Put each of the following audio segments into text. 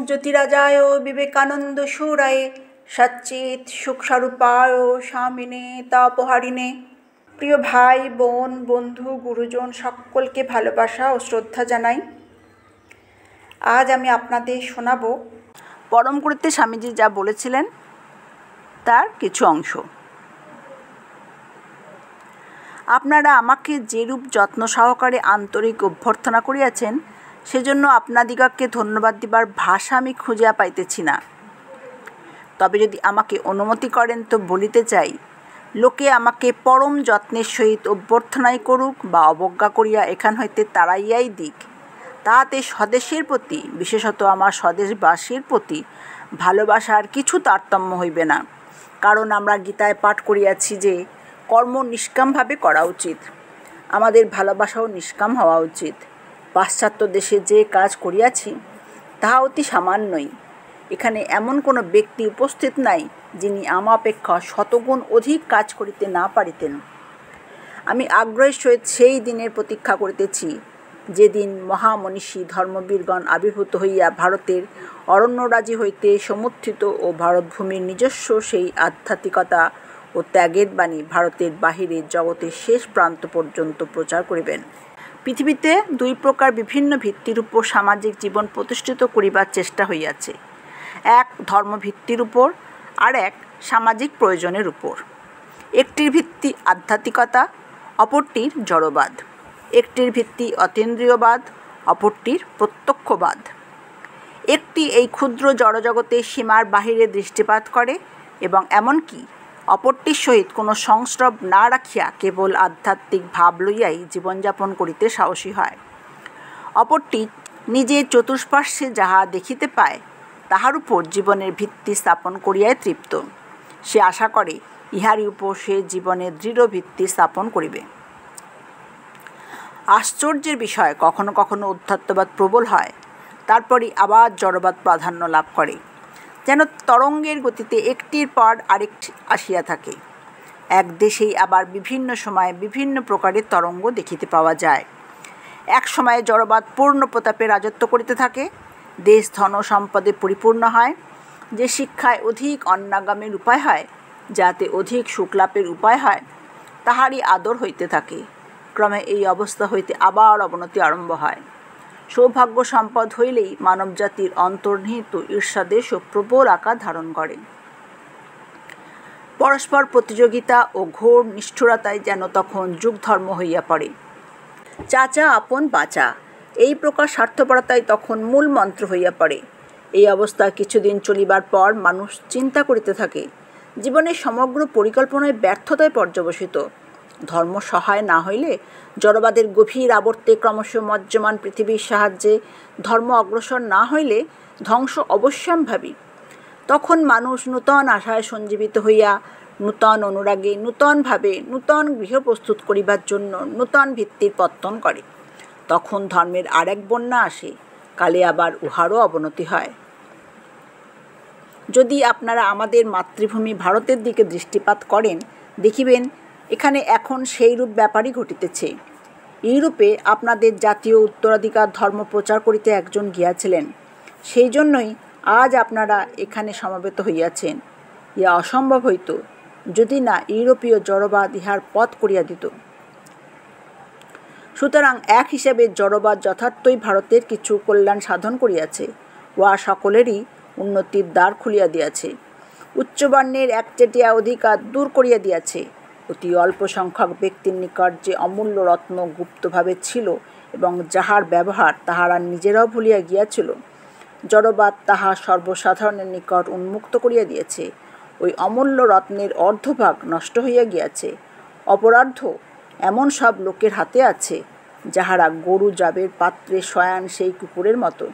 জ্যোতিরাজায় বিবেকানন্দ সুরায়ে সচ্চিৎ সুখস্বরূপায় স্বামিনে তাপহারিণে। প্রিয় ভাই বোন বন্ধু গুরুজন সকলকে ভালোবাসা ও শ্রদ্ধা জানাই। আজ আমি আপনাদের শোনাব পরম গুরুতে স্বামীজি যা বলেছিলেন তার কিছু অংশ। আপনারা আমাকে যেরূপ যত্ন সহকারে আন্তরিক অভ্যর্থনা করিয়াছেন, সেজন্য আপনাদিগকে ধন্যবাদ দিবার ভাষা আমি খুঁজিয়া পাইতেছি না। তবে যদি আমাকে অনুমতি করেন তো বলিতে চাই, লোকে আমাকে পরম যত্নের সহিত অভ্যর্থনাই করুক বা অবজ্ঞা করিয়া এখান হইতে তাড়াইয়াই দিক, তাহাতে স্বদেশের প্রতি, বিশেষত আমার স্বদেশবাসীর প্রতি ভালোবাসার কিছু তারতম্য হইবে না। কারণ আমরা গীতায় পাঠ করিয়াছি যে কর্ম নিষ্কামভাবে করা উচিত। আমাদের ভালোবাসাও নিষ্কাম হওয়া উচিত। পাশ্চাত্য দেশে যে কাজ করিয়াছি তাহা অতি সামান্যই। এখানে এমন কোনো ব্যক্তি উপস্থিত নাই যিনি আমাপেক্ষা শতগুণ অধিক কাজ করিতে না পারিতেন। আমি আগ্রহের সহিত সেই দিনের প্রতীক্ষা করিতেছি, যেদিন মহামনীষী ধর্মবীরগণ আবির্ভূত হইয়া ভারতের অরণ্যরাজি হইতে সমুত্থিত ও ভারতভূমির নিজস্ব সেই আধ্যাত্মিকতা ও ত্যাগের বাণী ভারতের বাহিরে জগতের শেষ প্রান্ত পর্যন্ত প্রচার করিবেন। পৃথিবীতে দুই প্রকার বিভিন্ন ভিত্তির উপর সামাজিক জীবন প্রতিষ্ঠিত করিবার চেষ্টা হইয়াছে, এক ধর্মভিত্তির উপর, আর এক সামাজিক প্রয়োজনের উপর। একটির ভিত্তি আধ্যাত্মিকতা, অপরটির জড়বাদ। একটির ভিত্তি অতীন্দ্রিয়বাদ, অপরটির প্রত্যক্ষবাদ। একটি এই ক্ষুদ্র জড়জগতের সীমার বাহিরে দৃষ্টিপাত করে এবং এমনকি অপরটির সহিত কোনো সংস্রব না রাখিয়া কেবল আধ্যাত্মিক ভাব লইয়াই জীবনযাপন করিতে সাহসী হয়। অপরটি নিজের চতুষ্পার্শ্বে যাহা দেখিতে পায় তাহার উপর জীবনের ভিত্তি স্থাপন করিয়াই তৃপ্ত। সে আশা করে ইহারই উপর সে জীবনের দৃঢ় ভিত্তি স্থাপন করিবে। আশ্চর্যের বিষয়, কখনো কখনো অধ্যাত্মবাদ প্রবল হয়, তারপরই আবার জড়বাদ প্রাধান্য লাভ করে, যেন তরঙ্গের গতিতে একটির পর আরেকটি আসিয়া থাকে। এক দেশেই আবার বিভিন্ন সময়ে বিভিন্ন প্রকারের তরঙ্গ দেখিতে পাওয়া যায়। এক সময়ে জড়বাদ পূর্ণ প্রতাপে রাজত্ব করিতে থাকে, দেশ ধন সম্পদে পরিপূর্ণ হয়, যে শিক্ষায় অধিক অন্নাগামের উপায় হয়, যাতে অধিক সুখলাভের উপায় হয়, তাহারই আদর হইতে থাকে। ক্রমে এই অবস্থা হইতে আবার অবনতি আরম্ভ হয়। সৌভাগ্য সম্পদ হইলেই মানবজাতির অন্তর্নিহিত ঈর্ষাদেশ ও প্রবল আকার ধারণ করে। পরস্পর প্রতিযোগিতা ও ঘোর নিষ্ঠুরতায় যেন তখন যুগ ধর্ম হইয়া পড়ে। চাচা আপন বাঁচা, এই প্রকার স্বার্থপরতাই তখন মূল মন্ত্র হইয়া পড়ে। এই অবস্থা কিছুদিন চলিবার পর মানুষ চিন্তা করিতে থাকে, জীবনের সমগ্র পরিকল্পনায় ব্যর্থতায় পর্যবসিত। ধর্ম সহায় না হইলে, জড়বাদের গভীর আবর্তে ক্রমশ মজ্জমান পৃথিবীর সাহায্যে ধর্ম অগ্রসর না হইলে ধ্বংস অবশ্যম্ভাবী। তখন মানুষ নূতন আশায় সঞ্জীবিত হইয়া নূতন অনুরাগে নূতনভাবে নূতন গৃহ প্রস্তুত করিবার জন্য নূতন ভিত্তির পত্তন করে। তখন ধর্মের আর এক বন্যা আসে, কালে আবার উহারও অবনতি হয়। যদি আপনারা আমাদের মাতৃভূমি ভারতের দিকে দৃষ্টিপাত করেন, দেখিবেন এখানে এখন সেইরূপ ব্যাপারই ঘটিতেছে। ইউরোপে আপনাদের জাতীয় উত্তরাধিকার ধর্ম প্রচার করিতে একজন গিয়াছিলেন, সেই জন্যই আজ আপনারা এখানে সমবেত হইয়াছেন। ইহা অসম্ভব হইত যদি না ইউরোপীয় জড়বাদ ইহার পথ করিয়া দিত। সুতরাং এক হিসাবে জড়বাদ যথার্থই ভারতের কিছু কল্যাণ সাধন করিয়াছে, উহা সকলেরই উন্নতির দ্বার খুলিয়া দিয়াছে। উচ্চবর্ণের একচেটিয়া অধিকার দূর করিয়া দিয়াছে। অতি অল্প সংখ্যক ব্যক্তির নিকট যে অমূল্য রত্ন গুপ্তভাবে ছিল এবং যাহার ব্যবহার তাহারা নিজেরাও ভুলিয়া গিয়াছিল, জড়বাদ তাহা সর্বসাধারণের নিকট উন্মুক্ত করিয়া দিয়েছে। ওই অমূল্য রত্নের অর্ধভাগ নষ্ট হইয়া গিয়াছে। অপরার্ধ এমন সব লোকের হাতে আছে, যাহারা গরু জাবের পাত্রে শয়ান সেই কুকুরের মতো,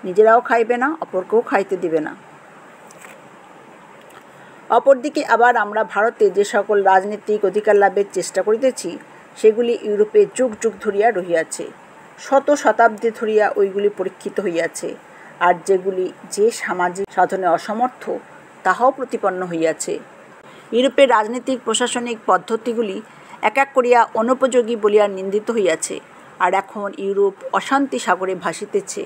নিজেরাও খাইবে না, অপরকেও খাইতে দিবে না। অপরদিকে আবার আমরা ভারতে যে সকল রাজনীতিক অধিকার লাভের চেষ্টা করিতেছি, সেগুলি ইউরোপে যুগ যুগ ধরিয়া রহিয়াছে, শত শতাব্দী ধরিয়া ওইগুলি পরীক্ষিত হইয়াছে। আর যেগুলি যে সামাজিক সাধনে অসমর্থ, তাহাও প্রতিপন্ন হইয়াছে। ইউরোপের রাজনীতিক প্রশাসনিক পদ্ধতিগুলি এক এক করিয়া অনুপযোগী বলিয়া নিন্দিত হইয়াছে। আর এখন ইউরোপ অশান্তি সাগরে ভাসিতেছে।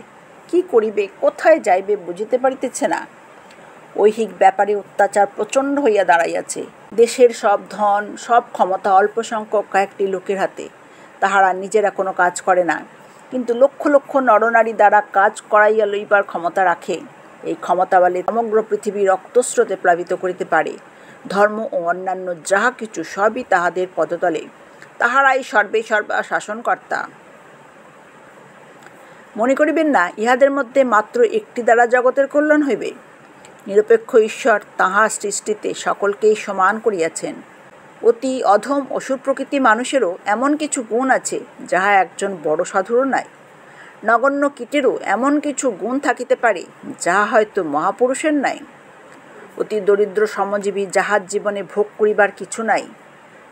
কি করিবে, কোথায় যাইবে বুঝিতে পারিতেছে না। ঐহিক ব্যাপারে অত্যাচার প্রচণ্ড হইয়া দাঁড়াইয়াছে। দেশের সব ধন, সব ক্ষমতা অল্প সংখ্যক কয়েকটি লোকের হাতে। তাহারা নিজেরা কোনো কাজ করে না, কিন্তু লক্ষ লক্ষ নরনারী দ্বারা কাজ করাইয়া লইবার ক্ষমতা রাখে। এই ক্ষমতা বলে সমগ্র পৃথিবী রক্তস্রোতে প্লাবিত করিতে পারে। ধর্ম ও অন্যান্য যাহা কিছু সবই তাহাদের পদতলে। তাহারাই সর্বে সর্বা শাসনকর্তা। মনে করিবেন না ইহাদের মধ্যে মাত্র একটি দ্বারা জগতের কল্যাণ হইবে। নিরপেক্ষ ঈশ্বর তাঁহার সৃষ্টিতে সকলকেই সমান করিয়াছেন। অতি অধম অসুর প্রকৃতি মানুষেরও এমন কিছু গুণ আছে যাহা একজন বড় সাধুরও নাই। নগণ্য কীটেরও এমন কিছু গুণ থাকিতে পারে যাহা হয়তো মহাপুরুষের নাই। অতি দরিদ্র শ্রমজীবী যাহার জীবনে ভোগ করিবার কিছু নাই,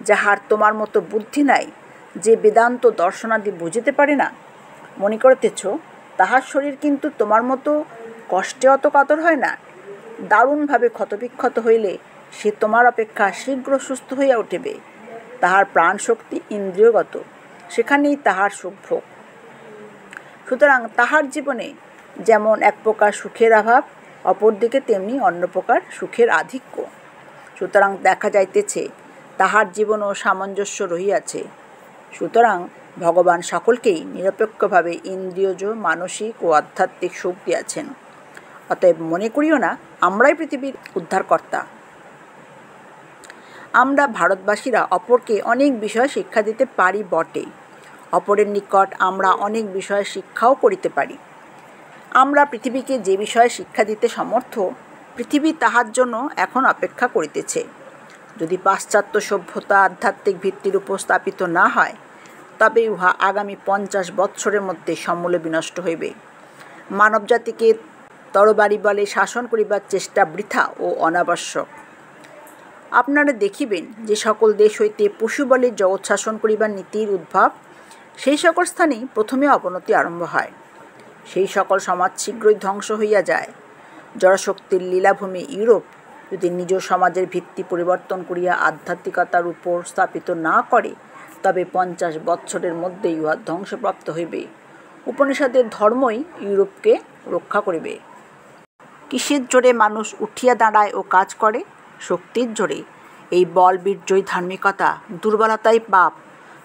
যাহার তোমার মতো বুদ্ধি নাই, যে বেদান্ত দর্শনাদি বুঝিতে পারে না, মনে করিতেছ তাহার শরীর কিন্তু তোমার মতো কষ্টে অত কাতর হয় না। দারুণভাবে ক্ষতবিক্ষত হইলে সে তোমার অপেক্ষা শীঘ্র সুস্থ হইয়া উঠিবে। তাহার প্রাণশক্তি ইন্দ্রিয়গত, সেখানেই তাহার সুখভোগ। সুতরাং তাহার জীবনে যেমন এক প্রকার সুখের অভাব, অপরদিকে তেমনি অন্য প্রকার সুখের আধিক্য। সুতরাং দেখা যাইতেছে তাহার জীবনও সামঞ্জস্য রহিয়াছে। সুতরাং ভগবান সকলকেই নিরপেক্ষভাবে ইন্দ্রিয়জ, মানসিক ও আধ্যাত্মিক সুখ দিয়াছেন। অতএব মনে করিও না আমরাই পৃথিবীর উদ্ধারকর্তা। আমরা ভারতবাসীরা অপরকে অনেক বিষয় শিক্ষা দিতে পারি বটে, অপরের নিকট আমরা অনেক বিষয়ে শিক্ষাও করিতে পারি। আমরা পৃথিবীকে যে বিষয়ে শিক্ষা দিতে সমর্থ, পৃথিবী তাহার জন্য এখন অপেক্ষা করিতেছে। যদি পাশ্চাত্য সভ্যতা আধ্যাত্মিক ভিত্তির উপর স্থাপিত না হয়, তবে উহা আগামী 50 বৎসরের মধ্যে সমূলে বিনষ্ট হইবে। মানবজাতিকে তরবারি বলে শাসন করিবার চেষ্টা বৃথা ও অনাবশ্যক। আপনারা দেখিবেন যে সকল দেশ হইতে পশু বলে জগৎ শাসন করিবার নীতির উদ্ভব, সেই সকল স্থানেই প্রথমে অবনতি আরম্ভ হয়। সেই সকল সমাজ শীঘ্রই ধ্বংস হইয়া যায়। জড়শক্তির লীলাভূমি ইউরোপ যদি নিজ সমাজের ভিত্তি পরিবর্তন করিয়া আধ্যাত্মিকতার উপর স্থাপিত না করে, তবে 50 বৎসরের মধ্যেই উহা ধ্বংসপ্রাপ্ত হইবে। উপনিষদের ধর্মই ইউরোপকে রক্ষা করিবে। কিসের জোরে মানুষ উঠিয়া দাঁড়ায় ও কাজ করে? শক্তির জোরে। এই বল বীর্যই ধার্মিকতা, দুর্বলতাই পাপ।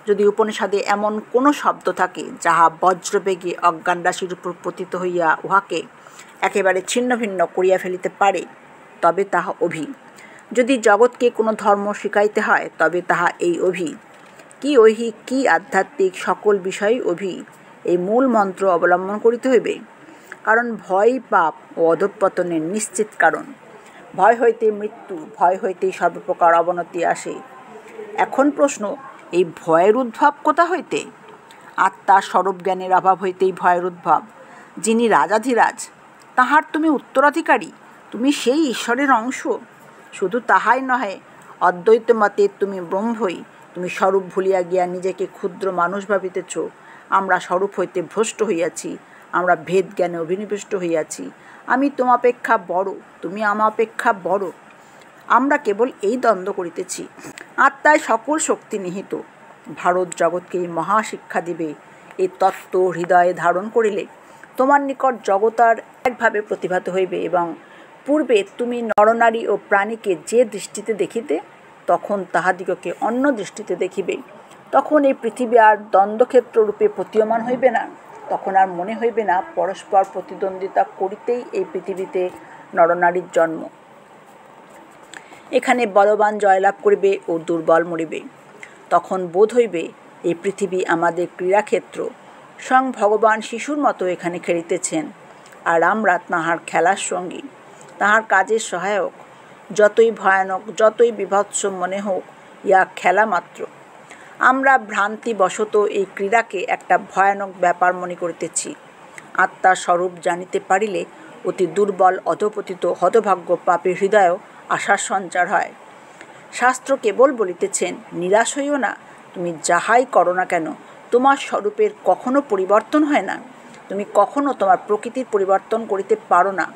যদি উপনিষদে এমন কোনো শব্দ থাকে যাহা বজ্রবেগে অজ্ঞান রাশির উপর পতিত হইয়া উহাকে একেবারে ছিন্ন ভিন্ন করিয়া ফেলিতে পারে, তবে তাহা অভি। যদি জগৎকে কোনো ধর্ম শিখাইতে হয়, তবে তাহা এই অভি। কি ঐহিক কি আধ্যাত্মিক সকল বিষয়ই অভি। এই মূল মন্ত্র অবলম্বন করিতে হইবে। কারণ ভয়ই পাপ ও অধঃপতনের নিশ্চিত কারণ। ভয় হইতে মৃত্যু, ভয় হইতেই সর্বপ্রকার অবনতি আসে। এখন প্রশ্ন, এই ভয়ের উদ্ভব কোথা হইতে? আত্মার স্বরূপ জ্ঞানের অভাব হইতেই ভয়ের উদ্ভব। যিনি রাজাধিরাজ, তাহার তুমি উত্তরাধিকারী, তুমি সেই ঈশ্বরের অংশ। শুধু তাহাই নহে, অদ্বৈত মতে তুমি ব্রহ্মই। তুমি স্বরূপ ভুলিয়া গিয়া নিজেকে ক্ষুদ্র মানুষ ভাবিতেছ। আমরা স্বরূপ হইতে ভ্রষ্ট হইয়াছি, আমরা ভেদ জ্ঞানে অভিনিবিষ্ট হইয়াছি। আমি তোমাপেক্ষা বড়, তুমি আমাপেক্ষা বড়। আমরা কেবল এই দ্বন্দ্ব করিতেছি। আত্মায় সকল শক্তি নিহিত। ভারত জগৎকে মহাশিক্ষা দিবে। এই তত্ত্ব হৃদয়ে ধারণ করিলে তোমার নিকট জগৎ আর একভাবে প্রতিভাত হইবে, এবং পূর্বে তুমি নরনারী ও প্রাণীকে যে দৃষ্টিতে দেখিতে, তখন তাহাদিগকে অন্য দৃষ্টিতে দেখিবে। তখন এই পৃথিবী আর দ্বন্দ্বক্ষেত্র রূপে প্রতীয়মান হইবে না। তখন আর মনে হইবে না পরস্পর প্রতিদ্বন্দ্বিতা করিতেই এই পৃথিবীতে নরনারীর জন্ম। এখানে বলবান জয়লাভ করিবে ও দুর্বল মরিবে। তখন বোধ হইবে এই পৃথিবী আমাদের ক্রীড়াক্ষেত্র। স্বয়ং ভগবান শিশুর মতো এখানে খেলিতেছেন, আর আমরা তাঁহার খেলার সঙ্গী, তাঁহার কাজের সহায়ক। যতই ভয়ানক, যতই বিভৎস মনে হোক, ইয়া খেলা মাত্র। আমরা ভ্রান্তিবশত এই ক্রীড়াকে একটা ভয়ানক ব্যাপার মনে করিতেছি। আত্মার স্বরূপ জানিতে পারিলে অতি দুর্বল অধপতিত হতভাগ্য পাপী হৃদয়েও আশার সঞ্চার হয়। শাস্ত্র কেবল বলিতেছেন, নিরাশ হইও না, তুমি যাহাই করো না কেন তোমার স্বরূপের কখনো পরিবর্তন হয় না। তুমি কখনো তোমার প্রকৃতির পরিবর্তন করিতে পারো না।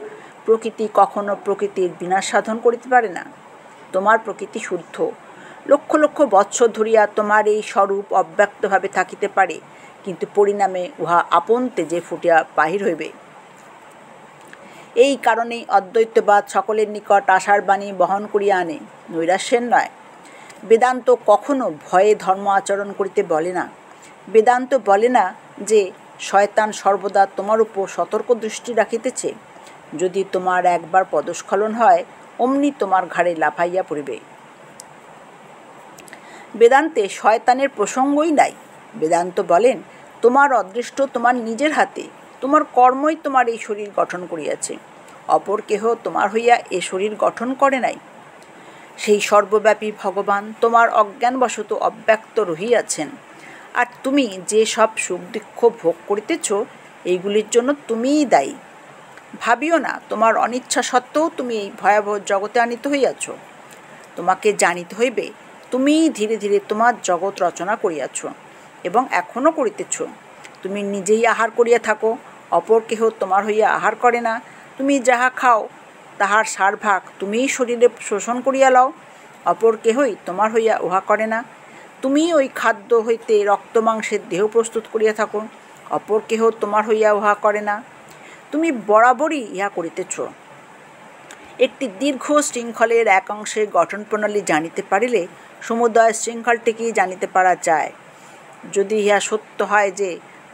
প্রকৃতি কখনো প্রকৃতির বিনাশ সাধন করিতে পারে না। তোমার প্রকৃতি শুদ্ধ। লক্ষ লক্ষ বৎসর ধরিয়া তোমার এই স্বরূপ অব্যক্তভাবে থাকিতে পারে, কিন্তু পরিণামে উহা আপন তেজে ফুটিয়া বাহির হইবে। এই কারণেই অদ্বৈতবাদ সকলের নিকট আশার বাণী বহন করিয়া আনে, নৈরাশ্যের নয়। বেদান্ত কখনো ভয়ে ধর্ম আচরণ করিতে বলে না। বেদান্ত বলে না যে শয়তান সর্বদা তোমার উপর সতর্ক দৃষ্টি রাখিতেছে, যদি তোমার একবার পদস্খলন হয় অমনি তোমার ঘাড়ে লাফাইয়া পড়িবে। বেদান্তে শয়তানের প্রসঙ্গই নাই। বেদান্ত বলেন তোমার অদৃষ্ট তোমার নিজের হাতে, তোমার কর্মই তোমার এই শরীর গঠন করিয়াছে, অপর কেহ তোমার হইয়া এ শরীর গঠন করে নাই। সেই সর্বব্যাপী ভগবান তোমার অজ্ঞানবশত অব্যক্ত রহিয়াছেন, আর তুমি যে সব সুখ দুঃখ ভোগ করিতেছ এইগুলির জন্য তুমিই দায়ী। ভাবিও না তোমার অনিচ্ছা সত্ত্বেও তুমি এই ভয়াবহ জগতে আনিত হইয়াছ। তোমাকে জানিতে হইবে তুমিই ধীরে ধীরে তোমার জগৎ রচনা করিয়াছ এবং এখনও করিতেছ। তুমি নিজেই আহার করিয়া থাকো, অপর কেহ তোমার হইয়া আহার করে না। তুমি যাহা খাও তাহার সারভাগ তুমিই শরীরে শোষণ করিয়া লও, অপর কেহই তোমার হইয়া উহা করে না। তুমি ওই খাদ্য হইতে রক্ত মাংসের দেহ প্রস্তুত করিয়া থাকো, অপর কেহ তোমার হইয়া উহা করে না। তুমি বরাবরই ইহা করিতেছ। একটি দীর্ঘ শৃঙ্খলের এক অংশের গঠন প্রণালী জানিতে পারিলে সমুদয় শৃঙ্খলটিকেই জানিতে পারা যায়। যদি ইহা সত্য হয় যে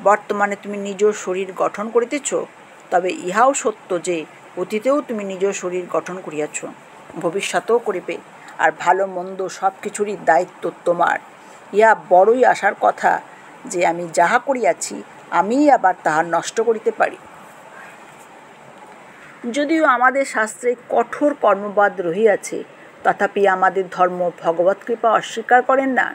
বর্তমানে তুমি নিজ শরীর গঠন করিতেছ, তবে ইহাও সত্য যে অতীতেও তুমি নিজ শরীর গঠন করিয়াছ, ভবিষ্যতেও করিবে, আর ভালো মন্দ সব কিছুরই দায়িত্ব তোমার। ইহা বড়ই আশার কথা যে আমি যাহা করিয়াছি আমিই আবার তাহা নষ্ট করিতে পারি। যদিও আমাদের শাস্ত্রে কঠোর কর্মবাদ রহিয়াছে, তথাপি আমাদের ধর্ম ভগবৎ কৃপা অস্বীকার করেন না।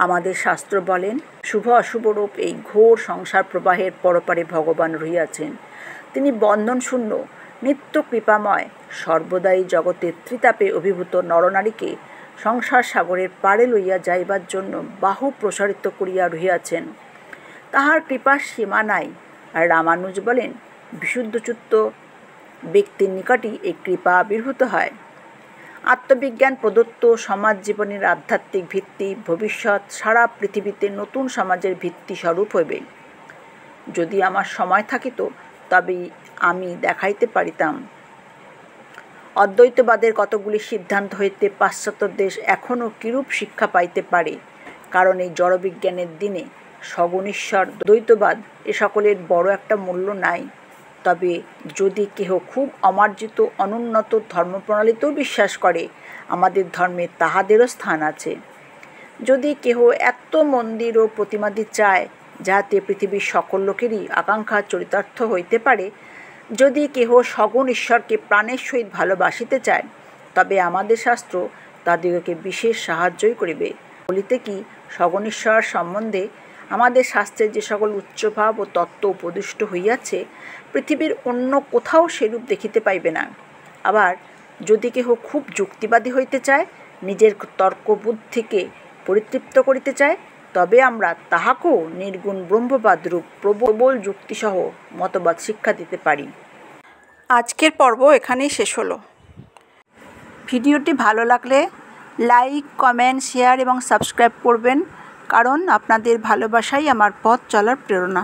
আমাদের শাস্ত্র বলেন শুভ অশুভরূপ এই ঘোর সংসার প্রবাহের পরপারে ভগবান রহিয়াছেন। তিনি বন্ধনশূন্য, নিত্য কৃপাময়, সর্বদাই জগতের ত্রিতাপে অভিভূত নরনারীকে সংসার সাগরের পাড়ে লইয়া যাইবার জন্য বাহু প্রসারিত করিয়া রহিয়াছেন। তাহার কৃপার সীমা নাই। আর রামানুজ বলেন বিশুদ্ধচিত্ত ব্যক্তির নিকটই এই কৃপা আবির্ভূত হয়। আত্মবিজ্ঞান প্রদত্ত সমাজ জীবনের আধ্যাত্মিক ভিত্তি ভবিষ্যৎ সারা পৃথিবীতে নতুন সমাজের ভিত্তি স্বরূপ হইবে। যদি আমার সময় থাকিত তবে আমি দেখাইতে পারিতাম। অদ্বৈতবাদের কতগুলি সিদ্ধান্ত হইতে পাশ্চাত্য দেশ এখনও কিরূপ শিক্ষা পাইতে পারে, কারণ এই জড়বিজ্ঞানের দিনে সগুণীশ্বর দ্বৈতবাদ এ সকলের বড় একটা মূল্য নাই। তবে যদি কেহ খুব অমার্জিত অনুন্নত ধর্মপ্রণালীতেও বিশ্বাস করে, আমাদের ধর্মে তাহাদেরও স্থান আছে। যদি কেহ এত মন্দির ও প্রতিমাদি চায় যাহাতে পৃথিবীর সকল লোকেরই আকাঙ্ক্ষা চরিতার্থ হইতে পারে, যদি কেহ সগুণ ঈশ্বরকে প্রাণের সহিত ভালোবাসিতে চায়, তবে আমাদের শাস্ত্র তাদিগকে বিশেষ সাহায্যই করিবে। বলিতে কি সগুণ ঈশ্বর সম্বন্ধে আমাদের শাস্ত্রে যে সকল উচ্চভাব ও তত্ত্ব উপদিষ্ট হইয়াছে, পৃথিবীর অন্য কোথাও সেরূপ দেখিতে পাইবে না। আবার যদি কেহ খুব যুক্তিবাদী হইতে চায়, নিজের তর্কবুদ্ধিকে পরিতৃপ্ত করিতে চায়, তবে আমরা তাহাকেও নির্গুণ ব্রহ্মবাদরূপ প্রবল যুক্তিসহ মতবাদ শিক্ষা দিতে পারি। আজকের পর্ব এখানেই শেষ হলো। ভিডিওটি ভালো লাগলে লাইক, কমেন্ট, শেয়ার এবং সাবস্ক্রাইব করবেন, কারণ আপনাদের ভালোবাসাই আমার পথ চলার প্রেরণা।